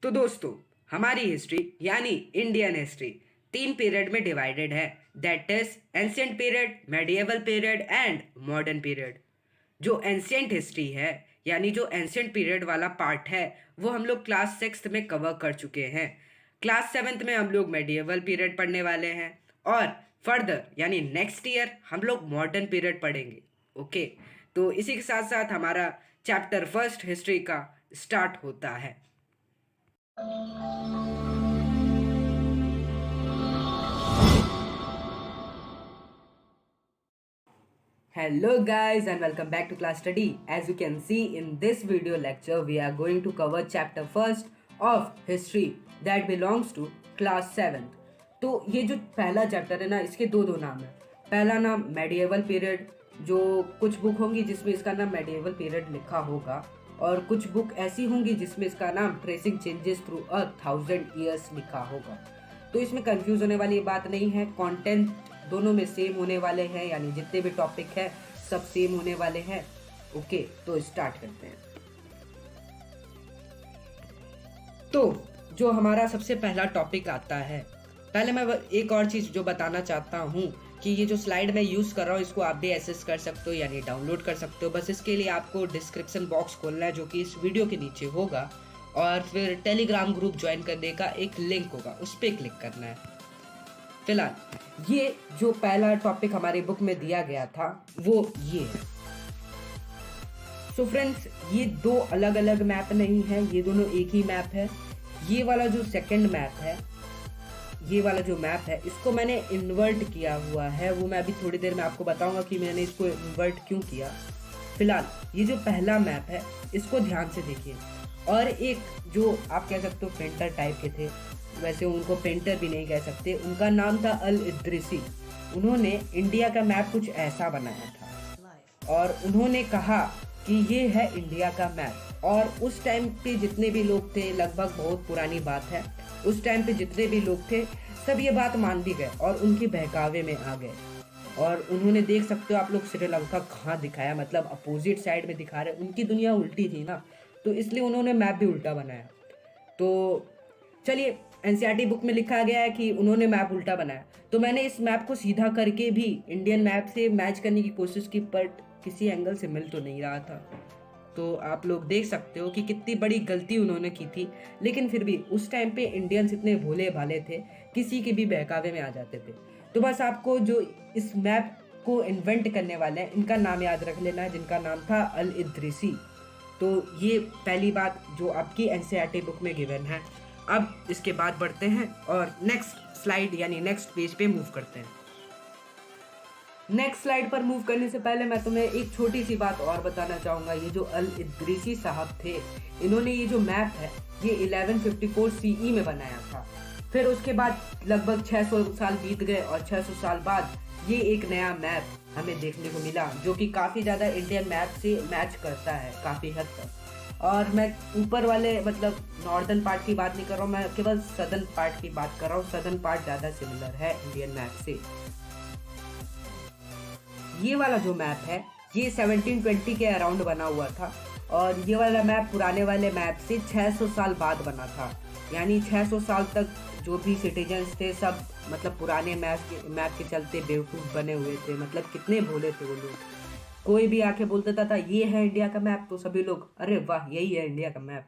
तो दोस्तों, हमारी हिस्ट्री यानी इंडियन हिस्ट्री तीन पीरियड में डिवाइडेड है। That is ancient period, medieval period and modern period. जो एंशियंट हिस्ट्री है यानी जो एंशियंट पीरियड वाला पार्ट है वो हम लोग क्लास सिक्स्थ में कवर कर चुके हैं। क्लास सेवेंथ में हम लोग मेडिएवल पीरियड पढ़ने वाले हैं और फर्दर यानी नेक्स्ट ईयर हम लोग मॉडर्न पीरियड पढ़ेंगे। ओके, तो इसी के साथ साथ हमारा चैप्टर फर्स्ट हिस्ट्री का स्टार्ट होता है। Hello guys and welcome back to class study. As you can see in this video lecture we are going to cover chapter first of history that belongs to class 7th. तो ये जो पहला chapter है ना, इसके दो नाम है। पहला नाम मेडिएवल पीरियड, जो कुछ बुक होंगी जिसमें इसका नाम मेडिएवल पीरियड लिखा होगा और कुछ बुक ऐसी होंगी जिसमें इसका नाम ट्रेसिंग चेंजेस थ्रू 1000 ईयर्स लिखा होगा। तो इसमें कंफ्यूज होने वाली बात नहीं है। कंटेंट दोनों में सेम होने वाले हैं, यानी जितने भी टॉपिक है सब सेम होने वाले हैं। ओके, तो स्टार्ट करते हैं। तो जो हमारा सबसे पहला टॉपिक आता है, पहले मैं एक और चीज़ जो बताना चाहता हूँ कि ये जो स्लाइड मैं यूज़ कर रहा हूँ इसको आप भी एक्सेस कर सकते हो यानी डाउनलोड कर सकते हो। बस इसके लिए आपको डिस्क्रिप्शन बॉक्स खोलना है जो कि इस वीडियो के नीचे होगा और फिर टेलीग्राम ग्रुप ज्वाइन करने का एक लिंक होगा, उस पर क्लिक करना है। फिलहाल ये जो पहला टॉपिक हमारी बुक में दिया गया था वो ये है। सो फ्रेंड्स, ये दो अलग अलग मैप नहीं है, ये दोनों एक ही मैप है। ये वाला जो सेकंड मैप है, ये वाला जो मैप है इसको मैंने इन्वर्ट किया हुआ है, वो मैं अभी थोड़ी देर में आपको बताऊंगा कि मैंने इसको इन्वर्ट क्यों किया। फिलहाल ये जो पहला मैप है इसको ध्यान से देखिए। और एक जो आप कह सकते हो पेंटर टाइप के थे, वैसे उनको पेंटर भी नहीं कह सकते, उनका नाम था अल इद्रिसी। उन्होंने इंडिया का मैप कुछ ऐसा बनाया था और उन्होंने कहा कि ये है इंडिया का मैप। और उस टाइम पे जितने भी लोग थे, लगभग बहुत पुरानी बात है, उस टाइम पे जितने भी लोग थे सब ये बात मान भी गए और उनके बहकावे में आ गए। और उन्होंने देख सकते हो आप लोग श्रीलंका कहाँ दिखाया, मतलब अपोजिट साइड में दिखा रहे, उनकी दुनिया उल्टी थी ना, तो इसलिए उन्होंने मैप भी उल्टा बनाया। तो चलिए, एनसीईआरटी बुक में लिखा गया है कि उन्होंने मैप उल्टा बनाया, तो मैंने इस मैप को सीधा करके भी इंडियन मैप से मैच करने की कोशिश की, बट किसी एंगल से मिल तो नहीं रहा था। तो आप लोग देख सकते हो कि कितनी बड़ी गलती उन्होंने की थी, लेकिन फिर भी उस टाइम पे इंडियंस इतने भोले भाले थे, किसी के भी बहकावे में आ जाते थे। तो बस आपको जो इस मैप को इन्वेंट करने वाले हैं इनका नाम याद रख लेना है, जिनका नाम था अल इद्रिसी। तो ये पहली बात जो आपकी एनसीईआरटी बुक में गिवन है। अब इसके बाद बढ़ते हैं और नेक्स्ट स्लाइड यानी नेक्स्ट पेज पे मूव करते हैं। नेक्स्ट स्लाइड पर मूव करने से पहले मैं तुम्हें एक छोटी सी बात और बताना चाहूँगा। ये जो अल इद्रिसी साहब थे, इन्होंने ये जो मैप है ये 1154 सीई में बनाया था। फिर उसके बाद लगभग 600 साल बीत गए और 600 साल बाद ये एक नया मैप हमें देखने को मिला जो कि काफ़ी ज़्यादा इंडियन मैप से मैच करता है काफ़ी हद तक। और मैं ऊपर वाले मतलब नॉर्दर्न पार्ट की बात नहीं कर रहा हूँ, मैं केवल सदर्न पार्ट की बात कर रहा हूँ। सदर्न पार्ट ज़्यादा सिमिलर है इंडियन मैप से। ये वाला जो मैप है ये 1720 के अराउंड बना हुआ था और ये वाला मैप पुराने वाले मैप से 600 साल बाद बना था। यानी 600 साल तक जो भी सिटीजन्स थे सब मतलब पुराने मैप के चलते बेवकूफ़ बने हुए थे। मतलब कितने भोले थे वो लोग। कोई भी आके बोल देता था ये है इंडिया का मैप तो सभी लोग अरे वाह यही है इंडिया का मैप।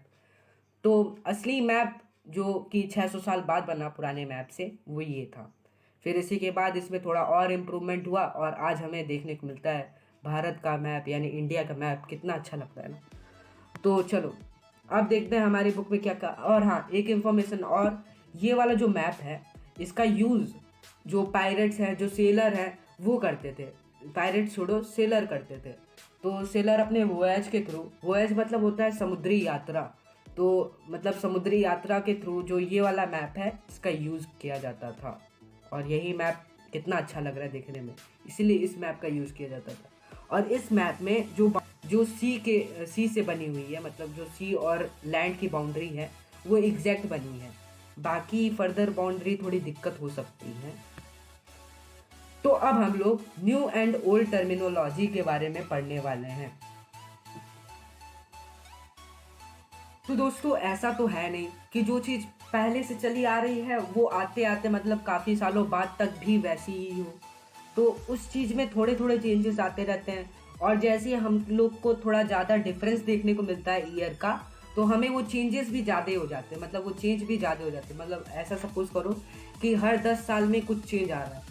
तो असली मैप जो कि 600 साल बाद बना पुराने मैप से वो ये था। फिर इसी के बाद इसमें थोड़ा और इम्प्रूवमेंट हुआ और आज हमें देखने को मिलता है भारत का मैप यानी इंडिया का मैप। कितना अच्छा लगता है ना। तो चलो अब देखते हैं हमारी बुक में क्या क्या। और हाँ, एक इन्फॉर्मेशन और, ये वाला जो मैप है इसका यूज़ जो पायरेट्स हैं, जो सेलर हैं वो करते थे। पायरेट छोड़ो, सेलर करते थे। तो सेलर अपने वोएज के थ्रू, वोएज मतलब होता है समुद्री यात्रा, तो मतलब समुद्री यात्रा के थ्रू जो ये वाला मैप है इसका यूज़ किया जाता था। और यही मैप कितना अच्छा लग रहा है देखने में, इसीलिए इस मैप का यूज़ किया जाता था। और इस मैप में जो सी से बनी हुई है, मतलब जो सी और लैंड की बाउंड्री है वो एग्जैक्ट बनी है। बाकी फर्दर बाउंड्री थोड़ी दिक्कत हो सकती है। तो अब हम लोग न्यू एंड ओल्ड टर्मिनोलॉजी के बारे में पढ़ने वाले हैं। तो दोस्तों ऐसा तो है नहीं कि जो चीज़ पहले से चली आ रही है वो आते आते मतलब काफ़ी सालों बाद तक भी वैसी ही हो। तो उस चीज़ में थोड़े थोड़े चेंजेस आते रहते हैं, और जैसे हम लोग को थोड़ा ज़्यादा डिफरेंस देखने को मिलता है ईयर का, तो हमें वो चेंजेस भी ज़्यादा हो जाते हैं, मतलब वो चेंज भी ज़्यादा हो जाते हैं। मतलब ऐसा सपोज करो कि हर 10 साल में कुछ चेंज आ रहा है,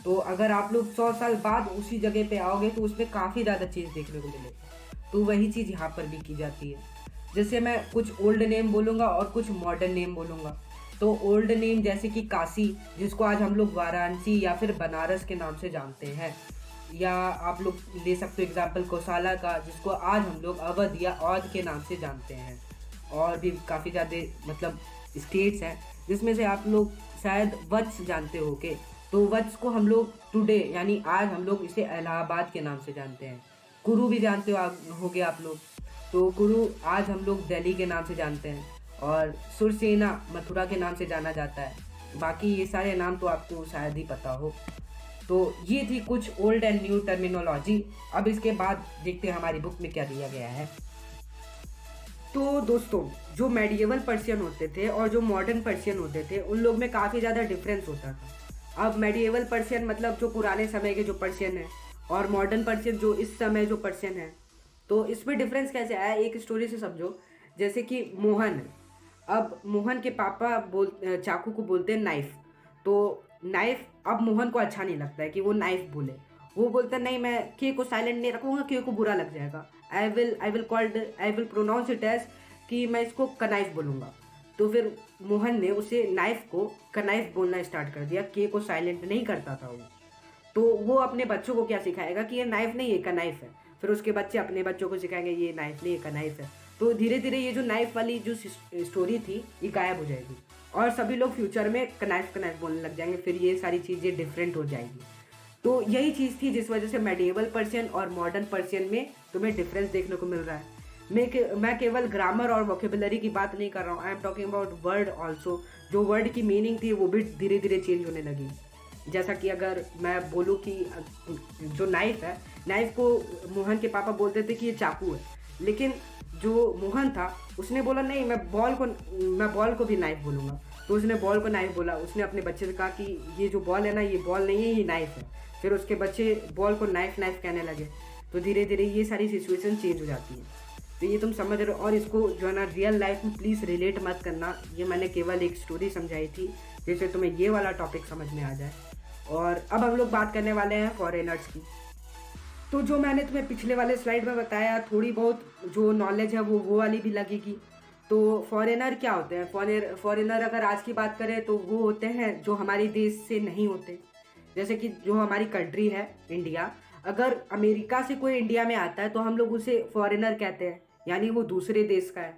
तो अगर आप लोग 100 साल बाद उसी जगह पे आओगे तो उसमें काफ़ी ज़्यादा चेंज देखने को मिलेगा। तो वही चीज़ यहाँ पर भी की जाती है। जैसे मैं कुछ ओल्ड नेम बोलूँगा और कुछ मॉडर्न नेम बोलूँगा। तो ओल्ड नेम जैसे कि काशी, जिसको आज हम लोग वाराणसी या फिर बनारस के नाम से जानते हैं, या आप लोग ले सकते हो एग्जाम्पल कोसाला का, जिसको आज हम लोग अवध या औध के नाम से जानते हैं। और भी काफ़ी ज़्यादा मतलब स्टेट्स हैं जिसमें से आप लोग शायद वत्स जानते हो के, तो वत्स को हम लोग टुडे यानी आज हम लोग इसे इलाहाबाद के नाम से जानते हैं। कुरु भी जानते होगे आप लोग, तो कुरु आज हम लोग दिल्ली के नाम से जानते हैं, और सुरसेना मथुरा के नाम से जाना जाता है। बाकी ये सारे नाम तो आपको शायद ही पता हो। तो ये थी कुछ ओल्ड एंड न्यू टर्मिनोलॉजी। अब इसके बाद देखते हैं हमारी बुक में क्या दिया गया है। तो दोस्तों, जो मेडिएवल पर्शियन होते थे और जो मॉडर्न पर्शियन होते थे, उन लोग में काफ़ी ज़्यादा डिफरेंस होता था। अब मेडिएवल पर्शियन मतलब जो पुराने समय के जो पर्शियन है, और मॉडर्न पर्शियन जो इस समय जो पर्शियन है, तो इसमें डिफरेंस कैसे आया एक स्टोरी से समझो। जैसे कि मोहन, अब मोहन के पापा चाकू को बोलते हैं नाइफ। तो नाइफ अब मोहन को अच्छा नहीं लगता है कि वो नाइफ बोले। वो बोलता है नहीं, मैं के को साइलेंट नहीं रखूँगा, के को बुरा लग जाएगा। I will pronounce it as कि मैं इसको कनाइफ बोलूँगा। तो फिर मोहन ने उसे नाइफ को कनाइफ बोलना स्टार्ट कर दिया, के को साइलेंट नहीं करता था वो। तो वो अपने बच्चों को क्या सिखाएगा कि ये नाइफ नहीं, ये कनाइफ है। फिर उसके बच्चे अपने बच्चों को सिखाएंगे ये नाइफ नहीं, ये कनाइफ है। तो धीरे धीरे ये जो नाइफ वाली जो स्टोरी थी ये गायब हो जाएगी, और सभी लोग फ्यूचर में कनाइफ कनाइफ बोलने लग जाएंगे। फिर ये सारी चीज़ें डिफरेंट हो जाएगी। तो यही चीज़ थी जिस वजह से मेडिएवल पर्शियन और मॉडर्न पर्शियन में तुम्हें डिफरेंस देखने को मिल रहा है। मैं केवल ग्रामर और वोकेबुलरी की बात नहीं कर रहा हूँ, I am talking about word also. जो वर्ड की मीनिंग थी वो भी धीरे धीरे चेंज होने लगी। जैसा कि अगर मैं बोलूँ कि जो नाइफ है, नाइफ को मोहन के पापा बोलते थे कि ये चाकू है, लेकिन जो मोहन था उसने बोला नहीं, मैं बॉल को भी नाइफ बोलूँगा। तो उसने बॉल को नाइफ बोला। उसने अपने बच्चे से कहा कि ये जो बॉल है ना, ये बॉल नहीं है, ये नाइफ है। फिर उसके बच्चे बॉल को नाइफ नाइफ कहने लगे। तो धीरे धीरे ये सारी सिचुएशन चेंज हो जाती है। तो ये तुम समझ रहे हो, और इसको जो है ना रियल लाइफ में प्लीज़ रिलेट मत करना। ये मैंने केवल एक स्टोरी समझाई थी जिससे तुम्हें ये वाला टॉपिक समझ में आ जाए। और अब हम लोग बात करने वाले हैं फॉरेनर्स की। तो जो मैंने तुम्हें पिछले वाले स्लाइड में बताया, थोड़ी बहुत जो नॉलेज है वो वाली भी लगेगी। तो फॉरेनर क्या होते हैं? फॉरेनर अगर आज की बात करें तो वो होते हैं जो हमारे देश से नहीं होते। जैसे कि जो हमारी कंट्री है इंडिया, अगर अमेरिका से कोई इंडिया में आता है तो हम लोग उसे फॉरेनर कहते हैं, यानी वो दूसरे देश का है।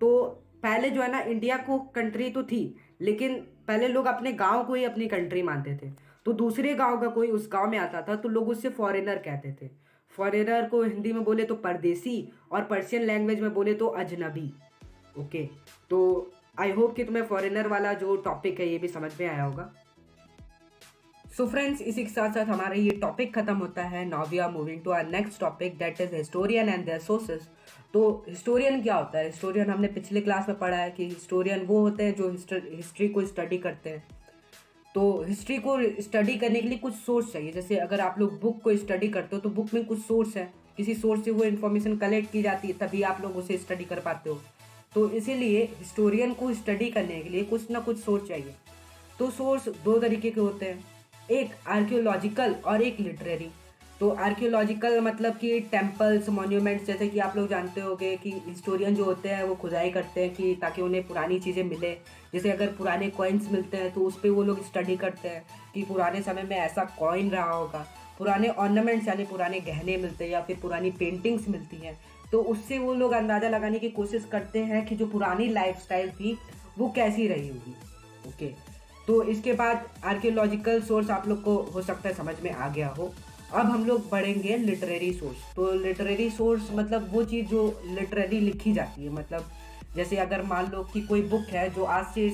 तो पहले जो है ना, इंडिया को कंट्री तो थी, लेकिन पहले लोग अपने गांव को ही अपनी कंट्री मानते थे। तो दूसरे गांव का कोई उस गांव में आता था तो लोग उससे फॉरेनर कहते थे। फॉरेनर को हिंदी में बोले तो परदेसी, और पर्शियन लैंग्वेज में बोले तो अजनबी। ओके, तो आई होप कि तुम्हें फॉरेनर वाला जो टॉपिक है ये भी समझ में आया होगा। सो फ्रेंड्स, इसी के साथ साथ हमारा ये टॉपिक खत्म होता है। Now we are moving to our next topic, that is historian and their sources. तो हिस्टोरियन क्या होता है? हिस्टोरियन हमने पिछले क्लास में पढ़ा है कि हिस्टोरियन वो होते हैं जो हिस्ट्री को स्टडी करते हैं। तो हिस्ट्री को स्टडी करने के लिए कुछ सोर्स चाहिए। जैसे अगर आप लोग बुक को स्टडी करते हो तो बुक में कुछ सोर्स है, किसी सोर्स से वो इन्फॉर्मेशन कलेक्ट की जाती है, तभी आप लोग उसे स्टडी कर पाते हो। तो इसीलिए हिस्टोरियन को स्टडी करने के लिए कुछ ना कुछ सोर्स चाहिए। तो सोर्स दो तरीके के होते हैं, एक आर्कियोलॉजिकल और एक लिटरेरी। तो आर्कियोलॉजिकल मतलब कि टेम्पल्स, मॉन्यूमेंट्स, जैसे कि आप लोग जानते होंगे कि हिस्टोरियन जो होते हैं वो खुदाई करते हैं कि ताकि उन्हें पुरानी चीज़ें मिले। जैसे अगर पुराने कॉइन्स मिलते हैं तो उस पर वो लोग स्टडी करते हैं कि पुराने समय में ऐसा कॉइन रहा होगा। पुराने ऑर्नामेंट्स यानी पुराने गहने मिलते हैं या फिर पुरानी पेंटिंग्स मिलती हैं, तो उससे वो लोग अंदाज़ा लगाने की कोशिश करते हैं कि जो पुरानी लाइफस्टाइल थी वो कैसी रही होगी। ओके, तो इसके बाद आर्कियोलॉजिकल सोर्स आप लोग को हो सकता है समझ में आ गया हो। अब हम लोग बढ़ेंगे लिटरेरी सोर्स। तो लिटरेरी सोर्स मतलब वो चीज़ जो लिटरेरी लिखी जाती है। मतलब जैसे अगर मान लो कि कोई बुक है जो आज से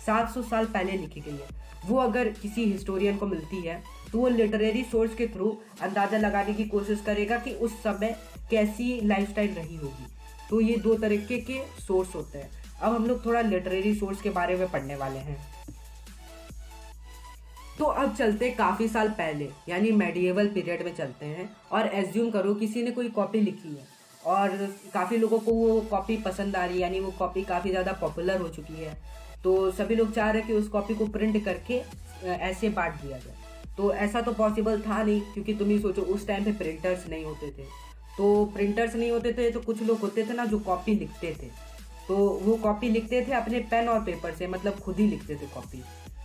700 साल पहले लिखी गई है, वो अगर किसी हिस्टोरियन को मिलती है तो वो लिटरेरी सोर्स के थ्रू अंदाज़ा लगाने की कोशिश करेगा कि उस समय कैसी लाइफस्टाइल रही होगी। तो ये दो तरीके के सोर्स होते हैं। अब हम लोग थोड़ा लिटरेरी सोर्स के बारे में पढ़ने वाले हैं। तो अब चलते काफ़ी साल पहले यानी मेडिएवल पीरियड में चलते हैं और एज्यूम करो किसी ने कोई कॉपी लिखी है और काफ़ी लोगों को वो कॉपी पसंद आ रही है, यानी वो कॉपी काफ़ी ज़्यादा पॉपुलर हो चुकी है। तो सभी लोग चाह रहे हैं कि उस कॉपी को प्रिंट करके ऐसे बांट दिया जाए। तो ऐसा तो पॉसिबल था नहीं, क्योंकि तुम ही सोचो उस टाइम पे प्रिंटर्स नहीं होते थे। तो प्रिंटर्स नहीं होते थे तो कुछ लोग होते थे ना जो कॉपी लिखते थे। तो वो कॉपी लिखते थे अपने पेन और पेपर से, मतलब खुद ही लिखते थे कॉपी।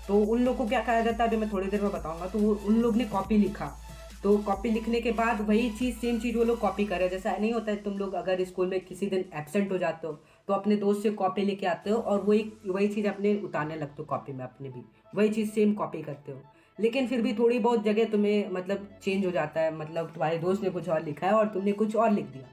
तो उन लोग को क्या कहा जाता है अभी मैं थोड़ी देर में बताऊंगा। तो वो उन लोग ने कॉपी लिखा, तो कॉपी लिखने के बाद वही चीज़ सेम चीज़ वो लोग कॉपी करे। जैसा नहीं होता है तुम लोग अगर स्कूल में किसी दिन एब्सेंट हो जाते हो तो अपने दोस्त से कॉपी लेके आते हो और वही चीज़ अपने उतारने लगते हो कॉपी में, अपने भी वही चीज़ सेम कॉपी करते हो। लेकिन फिर भी थोड़ी बहुत जगह तुम्हें मतलब चेंज हो जाता है, मतलब तुम्हारे दोस्त ने कुछ और लिखा है और तुमने कुछ और लिख दिया,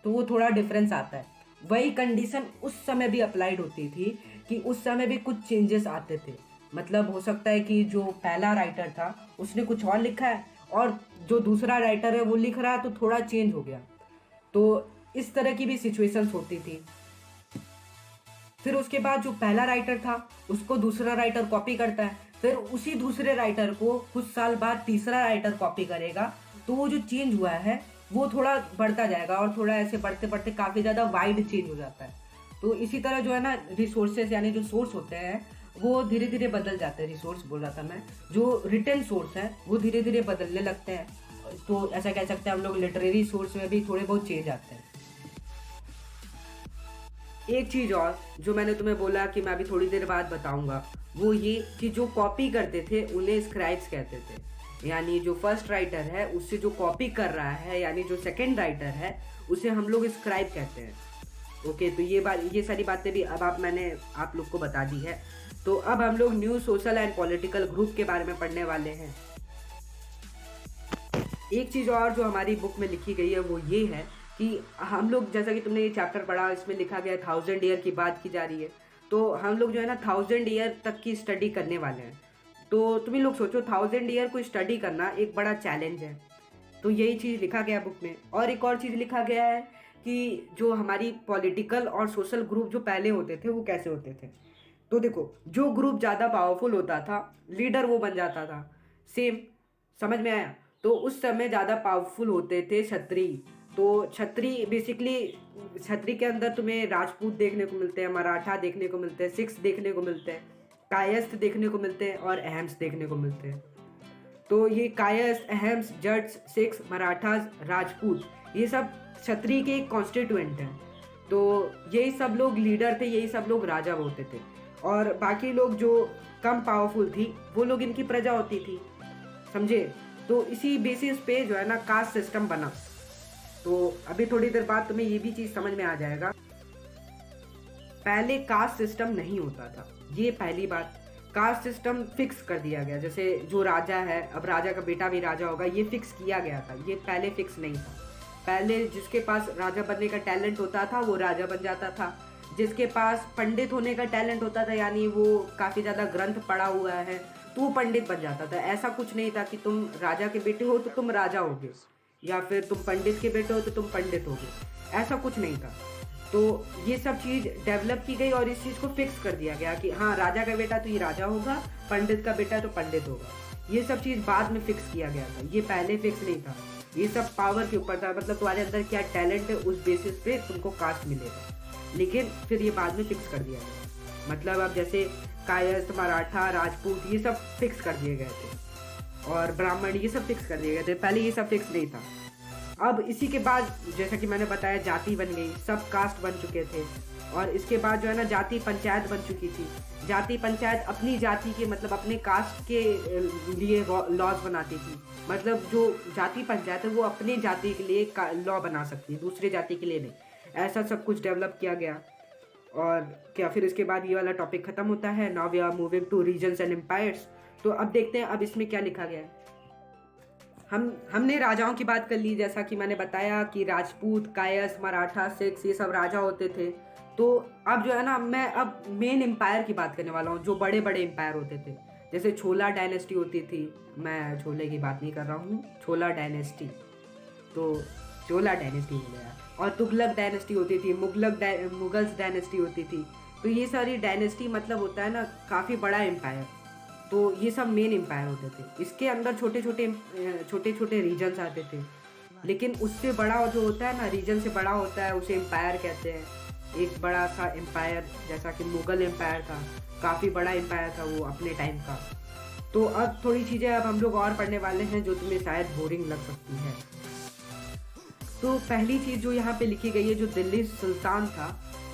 तो वो थोड़ा डिफरेंस आता है। वही कंडीशन उस समय भी अप्लाइड होती थी कि उस समय भी कुछ चेंजेस आते थे। मतलब हो सकता है कि जो पहला राइटर था उसने कुछ और लिखा है और जो दूसरा राइटर है वो लिख रहा है तो थोड़ा चेंज हो गया। तो इस तरह की भी सिचुएशंस होती थी। फिर उसके बाद जो पहला राइटर था उसको दूसरा राइटर कॉपी करता है, फिर उसी दूसरे राइटर को कुछ साल बाद तीसरा राइटर कॉपी करेगा, तो वो जो चेंज हुआ है वो थोड़ा बढ़ता जाएगा और थोड़ा ऐसे बढ़ते बढ़ते काफ़ी ज़्यादा वाइड चेंज हो जाता है। तो इसी तरह जो है ना रिसोर्सेस यानी जो सोर्स होते हैं वो धीरे धीरे बदल जाते हैं। रिसोर्स बोल रहा था मैं, जो रिटन सोर्स है वो धीरे धीरे बदलने लगते हैं। तो ऐसा कह सकते हैं हम लोग लिटरेरी सोर्स में भी थोड़े बहुत चेंज आते हैं। एक चीज़ और जो मैंने तुम्हें बोला कि मैं अभी थोड़ी देर बाद बताऊंगा, वो ये कि जो कॉपी करते थे उन्हें स्क्राइब्स कहते थे। यानी जो फर्स्ट राइटर है उससे जो कॉपी कर रहा है यानी जो सेकंड राइटर है उसे हम लोग स्क्राइब कहते हैं। ओके, तो ये सारी बातें भी अब मैंने आप लोग को बता दी है। तो अब हम लोग new social and political group के बारे में पढ़ने वाले हैं। एक चीज़ और जो हमारी बुक में लिखी गई है वो ये है कि हम लोग, जैसा कि तुमने ये चैप्टर पढ़ा, इसमें लिखा गया 1000 ईयर की बात की जा रही है। तो हम लोग जो है ना 1000 ईयर तक की स्टडी करने वाले हैं। तो तुम ही लोग सोचो 1000 ईयर को स्टडी करना एक बड़ा चैलेंज है। तो यही चीज़ लिखा गया बुक में। और एक और चीज़ लिखा गया है कि जो हमारी पॉलिटिकल और सोशल ग्रुप जो पहले होते थे वो कैसे होते थे। तो देखो, जो ग्रुप ज़्यादा पावरफुल होता था लीडर वो बन जाता था। सेम, समझ में आया। तो उस समय ज़्यादा पावरफुल होते थे क्षत्रिय। तो क्षत्रिय बेसिकली, क्षत्रिय के अंदर तुम्हें राजपूत देखने को मिलते हैं, मराठा देखने को मिलते हैं, सिख्स देखने को मिलते हैं, कायस्थ देखने को मिलते हैं और अहम्स देखने को मिलते हैं। तो ये कायस्थ, अहम्स, जट्स, सिख्स, मराठास, राजपूत, ये सब क्षत्रिय के कॉन्स्टिट्यूएंट हैं। तो यही सब लोग लीडर थे, यही सब लोग राजा होते थे। और बाकी लोग जो कम पावरफुल थी वो लोग इनकी प्रजा होती थी, समझे। तो इसी बेसिस पे जो है ना कास्ट सिस्टम बना। तो अभी थोड़ी देर बाद तुम्हें ये भी चीज़ समझ में आ जाएगा। पहले कास्ट सिस्टम नहीं होता था, ये पहली बात। कास्ट सिस्टम फिक्स कर दिया गया, जैसे जो राजा है अब राजा का बेटा भी राजा होगा, ये फिक्स किया गया था। ये पहले फिक्स नहीं था। पहले जिसके पास राजा बनने का टैलेंट होता था वो राजा बन जाता था, जिसके पास पंडित होने का टैलेंट होता था यानी वो काफ़ी ज़्यादा ग्रंथ पढ़ा हुआ है तो वो पंडित बन जाता था। ऐसा कुछ नहीं था कि तुम राजा के बेटे हो तो तुम राजा होगे या फिर तुम पंडित के बेटे हो तो तुम पंडित होगे, ऐसा कुछ नहीं था। तो ये सब चीज़ डेवलप की गई और इस चीज़ को फिक्स कर दिया गया कि हाँ राजा का बेटा तो ये राजा होगा, पंडित का बेटा तो पंडित होगा। ये सब चीज़ बाद में फिक्स किया गया था, ये पहले फिक्स नहीं था। ये सब पावर के ऊपर था, मतलब तुम्हारे अंदर क्या टैलेंट है उस बेसिस पे तुमको कास्ट मिलेगा। लेकिन फिर ये बाद में फिक्स कर दिया गया। मतलब अब जैसे कायस्थ, मराठा, राजपूत ये सब फिक्स कर दिए गए थे और ब्राह्मण ये सब फिक्स कर दिए गए थे। पहले ये सब फिक्स नहीं था। अब इसी के बाद जैसा कि मैंने बताया जाति बन गई, सब कास्ट बन चुके थे। और इसके बाद जो है ना जाति पंचायत बन चुकी थी। जाति पंचायत अपनी जाति के मतलब अपने कास्ट के लिए लॉज बनाती थी। मतलब जो जाति पंचायत है वो अपने जाति के लिए लॉ बना सकती है, दूसरे जाति के लिए नहीं। ऐसा सब कुछ डेवलप किया गया। और क्या फिर इसके बाद ये वाला टॉपिक ख़त्म होता है। Now we are moving to regions and empires. तो अब देखते हैं अब इसमें क्या लिखा गया है। हमने राजाओं की बात कर ली, जैसा कि मैंने बताया कि राजपूत, कायस्थ, मराठा, सिख्स ये सब राजा होते थे। तो अब जो है ना मैं अब मेन एम्पायर की बात करने वाला हूँ, जो बड़े बड़े एम्पायर होते थे। जैसे छोला डायनेस्टी होती थी, मैं छोले की बात नहीं कर रहा हूँ, छोला डायनेस्टी। तो चोला डायनेस्टी हो गया। और तुगलक डायनेस्टी होती थी, मुगल्स डायनेस्टी होती थी। तो ये सारी डायनेस्टी मतलब होता है ना काफ़ी बड़ा एम्पायर। तो ये सब मेन एम्पायर होते थे। इसके अंदर छोटे छोटे रीजन्स आते थे, लेकिन उससे बड़ा जो होता है ना, रीजन से बड़ा होता है, उसे एम्पायर कहते हैं। एक बड़ा सा एम्पायर जैसा कि मुगल एम्पायर था, काफ़ी बड़ा एम्पायर था वो अपने टाइम का। तो अब थोड़ी चीज़ें अब हम लोग और पढ़ने वाले हैं जो तुम्हें शायद बोरिंग लग सकती है। तो पहली चीज़ जो यहाँ पे लिखी गई है, जो दिल्ली सुल्तान था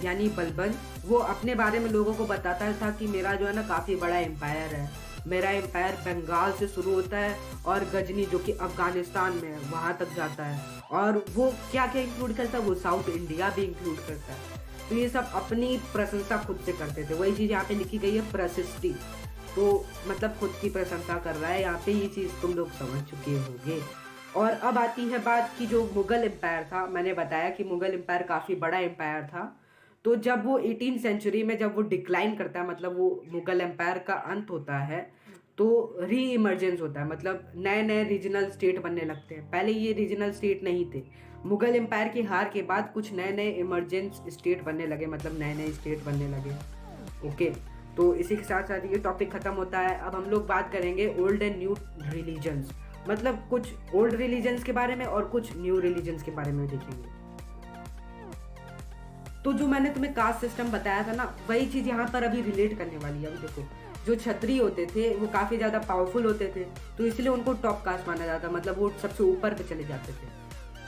यानी बलबन, वो अपने बारे में लोगों को बताता था कि मेरा जो है ना काफ़ी बड़ा एम्पायर है। मेरा एम्पायर बंगाल से शुरू होता है और गजनी जो कि अफ़गानिस्तान में है वहाँ तक जाता है। और वो क्या क्या इंक्लूड करता है, वो साउथ इंडिया भी इंक्लूड करता है। तो ये सब अपनी प्रशंसा खुद से करते थे। वही चीज़ यहाँ पे लिखी गई है, प्रशस्ति। तो मतलब खुद की प्रशंसा कर रहा है यहाँ पे, ये चीज़ तुम लोग समझ चुके होंगे। और अब आती है बात की जो मुगल एम्पायर था। मैंने बताया कि मुगल एम्पायर काफ़ी बड़ा एम्पायर था। तो जब वो 18वीं सेंचुरी में जब वो डिक्लाइन करता है, मतलब वो मुगल एम्पायर का अंत होता है, तो री इमर्जेंस होता है, मतलब नए नए रीजनल स्टेट बनने लगते हैं। पहले ये रीजनल स्टेट नहीं थे। मुगल एम्पायर की हार के बाद कुछ नए नए इमरजेंस स्टेट बनने लगे, मतलब नए नए स्टेट बनने लगे। ओके, तो इसी के साथ साथ ये टॉपिक ख़त्म होता है। अब हम लोग बात करेंगे ओल्ड एंड न्यू रिलीजन्स, मतलब कुछ ओल्ड रिलीजन्स के बारे में और कुछ न्यू रिलीजन्स के बारे में देखेंगे। तो जो मैंने तुम्हें कास्ट सिस्टम बताया था ना, वही चीज़ यहाँ पर अभी रिलेट करने वाली है। अभी देखो, जो क्षत्रिय होते थे वो काफ़ी ज़्यादा पावरफुल होते थे, तो इसलिए उनको टॉप कास्ट माना जाता, मतलब वो सबसे ऊपर पे चले जाते थे।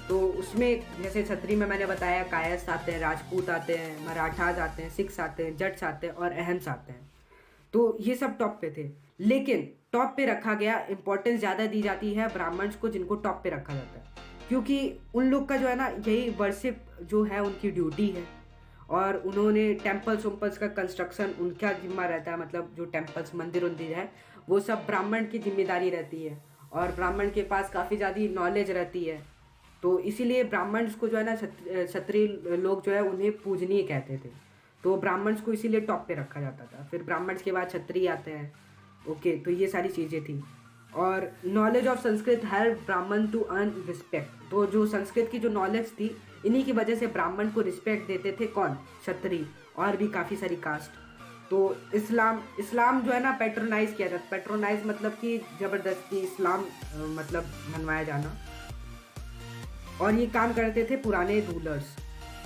तो उसमें जैसे क्षत्रिय में मैंने बताया कायस्थ आते हैं, राजपूत आते हैं, मराठाज आते हैं, सिख्स आते हैं, जट्स आते हैं और अहम्स आते हैं। तो ये सब टॉप पे थे। लेकिन टॉप पे रखा गया, इंपॉर्टेंस ज़्यादा दी जाती है ब्राह्मण्स को, जिनको टॉप पे रखा जाता है, क्योंकि उन लोग का जो है ना यही वर्शिप जो है उनकी ड्यूटी है। और उन्होंने टेम्पल्स वम्पल्स का कंस्ट्रक्शन उनका जिम्मा रहता है, मतलब जो टेम्पल्स मंदिर उंदिर है वो सब ब्राह्मण की जिम्मेदारी रहती है। और ब्राह्मण के पास काफ़ी ज़्यादा नॉलेज रहती है। तो इसीलिए ब्राह्मण्स को जो है ना क्षत्रिय लोग जो है उन्हें पूजनीय कहते थे। तो ब्राह्मण्स को इसीलिए टॉप पे रखा जाता था। फिर ब्राह्मण्स के बाद क्षत्रिय आते हैं। ओके, तो ये सारी चीज़ें थी। और नॉलेज ऑफ संस्कृत हेल्प ब्राह्मण टू अर्न रिस्पेक्ट। तो जो संस्कृत की जो नॉलेज थी, इन्हीं की वजह से ब्राह्मण को रिस्पेक्ट देते थे कौन, क्षत्रिय, और भी काफ़ी सारी कास्ट। तो इस्लाम जो है ना पैट्रोनाइज किया जाता। पैट्रोनाइज मतलब कि ज़बरदस्ती इस्लाम मतलब मनवाया जाना। और ये काम करते थे पुराने रूलर्स।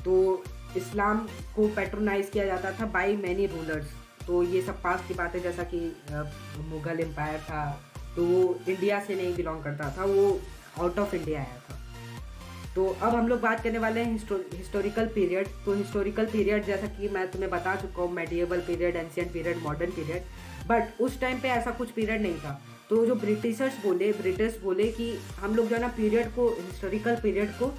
तो इस्लाम को पैट्रोनाइज किया जाता था बाय मैनी रूलर्स। तो ये सब पास की बात है, जैसा कि मुगल एम्पायर था तो वो इंडिया से नहीं बिलोंग करता था, वो आउट ऑफ इंडिया आया था। तो अब हम लोग बात करने वाले हैं हिस्टोरिकल पीरियड। तो हिस्टोरिकल पीरियड जैसा कि मैं तुम्हें बता चुका हूँ, medieval period, ancient period, modern period. But उस टाइम पे ऐसा कुछ पीरियड नहीं था। तो जो ब्रिटिश बोले कि हम लोग जो है ना पीरियड को, हिस्टोरिकल पीरियड को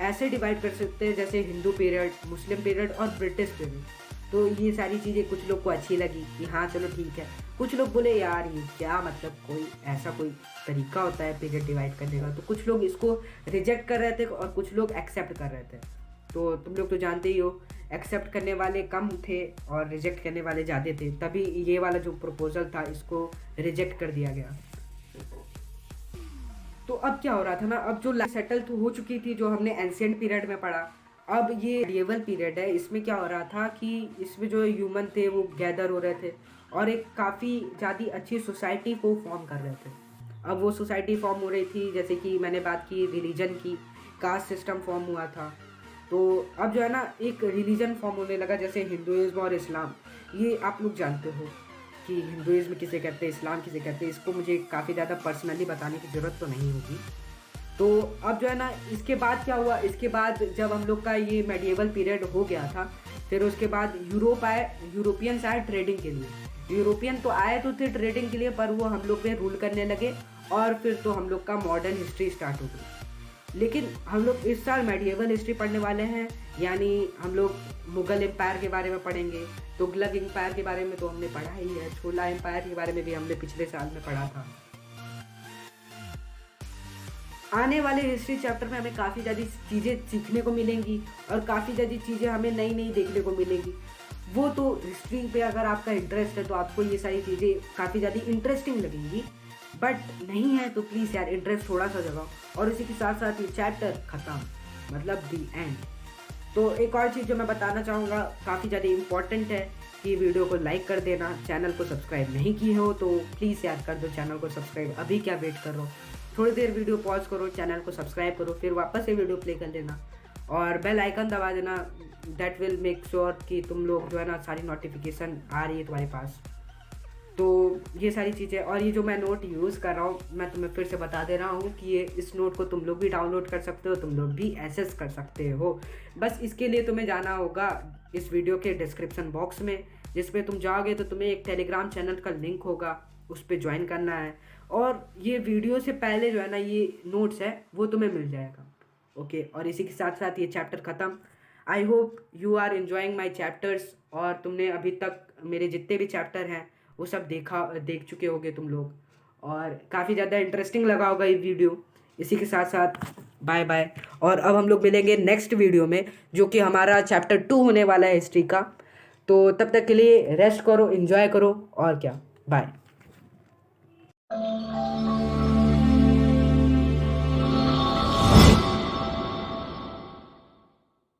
ऐसे डिवाइड कर सकते हैं जैसे हिंदू पीरियड, मुस्लिम पीरियड और ब्रिटिश पीरियड। तो ये सारी चीज़ें कुछ लोग को अच्छी लगी कि हाँ चलो ठीक है। कुछ लोग बोले यार ये क्या, मतलब कोई ऐसा कोई तरीका होता है पीरियड डिवाइड करने का। तो कुछ लोग इसको रिजेक्ट कर रहे थे और कुछ लोग एक्सेप्ट कर रहे थे। तो तुम लोग तो जानते ही हो, एक्सेप्ट करने वाले कम थे और रिजेक्ट करने वाले ज़्यादा थे, तभी ये वाला जो प्रपोजल था इसको रिजेक्ट कर दिया गया। तो अब क्या हो रहा था ना, अब जो सेटल तो हो चुकी थी, जो हमने एंशिएंट पीरियड में पढ़ा, अब ये मेडिएवल पीरियड है। इसमें क्या हो रहा था कि इसमें जो ह्यूमन थे वो गैदर हो रहे थे और एक काफ़ी ज़्यादा अच्छी सोसाइटी को फॉर्म कर रहे थे। अब वो सोसाइटी फॉर्म हो रही थी, जैसे कि मैंने बात की रिलीजन की, कास्ट सिस्टम फॉर्म हुआ था। तो अब जो है ना एक रिलीजन फॉर्म होने लगा, जैसे हिंदुइज्म और इस्लाम। ये आप लोग जानते हो कि हिंदुइज्म किसे कहते हैं, इस्लाम किसे कहते हैं। इसको मुझे काफ़ी ज़्यादा पर्सनली बताने की ज़रूरत तो नहीं होगी। तो अब जो है ना इसके बाद क्या हुआ, इसके बाद जब हम लोग का ये मेडिएवल पीरियड हो गया था, फिर उसके बाद यूरोपियंस आए ट्रेडिंग के लिए। यूरोपियन तो आए तो थे ट्रेडिंग के लिए, पर वो हम लोग पे रूल करने लगे और फिर तो हम लोग का मॉडर्न हिस्ट्री स्टार्ट हो गई। लेकिन हम लोग इस साल मेडिएवल हिस्ट्री पढ़ने वाले हैं, यानी हम लोग मुगल एम्पायर के बारे में पढ़ेंगे, तुगलक एम्पायर के बारे में तो हमने पढ़ा ही है, छोला एम्पायर के बारे में भी हमने पिछले साल में पढ़ा था। आने वाले हिस्ट्री चैप्टर में हमें काफ़ी ज़्यादा चीज़ें सीखने को मिलेंगी और काफ़ी ज़्यादा चीज़ें हमें नई नई देखने को मिलेंगी। वो तो हिस्ट्री पे अगर आपका इंटरेस्ट है तो आपको ये सारी चीज़ें काफ़ी ज़्यादा इंटरेस्टिंग लगेंगी, बट नहीं है तो प्लीज़ यार इंटरेस्ट थोड़ा सा जगाओ। और इसी के साथ साथ ये चैप्टर ख़त्म, मतलब दी एंड। तो एक और चीज़ जो मैं बताना चाहूँगा, काफ़ी ज़्यादा इम्पॉर्टेंट है कि वीडियो को लाइक कर देना। चैनल को सब्सक्राइब नहीं किए हो तो प्लीज़ याद कर दो चैनल को सब्सक्राइब। अभी क्या वेट कर रहे हो, थोड़ी देर वीडियो पॉज करो, चैनल को सब्सक्राइब करो, फिर वापस से वीडियो प्ले कर लेना और बेल आइकन दबा देना। दैट विल मेक श्योर कि तुम लोग जो है ना सारी नोटिफिकेशन आ रही है तुम्हारे पास। तो ये सारी चीज़ें, और ये जो मैं नोट यूज़ कर रहा हूँ मैं तुम्हें फिर से बता दे रहा हूँ कि ये इस नोट को तुम लोग भी डाउनलोड कर सकते हो, तुम लोग भी एक्सेस कर सकते हो। बस इसके लिए तुम्हें जाना होगा इस वीडियो के डिस्क्रिप्शन बॉक्स में, जिस पे तुम जाओगे तो तुम्हें एक टेलीग्राम चैनल का लिंक होगा, उस पर ज्वाइन करना है और ये वीडियो से पहले जो है ना ये नोट्स है वो तुम्हें मिल जाएगा। ओके, और इसी के साथ साथ ये चैप्टर ख़त्म। I hope you are enjoying my chapters, और तुमने अभी तक मेरे जितने भी चैप्टर हैं वो सब देख चुके होगे तुम लोग, और काफ़ी ज़्यादा इंटरेस्टिंग लगा होगा ये वीडियो। इसी के साथ साथ बाय बाय, और अब हम लोग मिलेंगे नेक्स्ट वीडियो में जो कि हमारा चैप्टर 2 होने वाला है हिस्ट्री का। तो तब तक के लिए रेस्ट करो, एंजॉय करो, और क्या, बाय।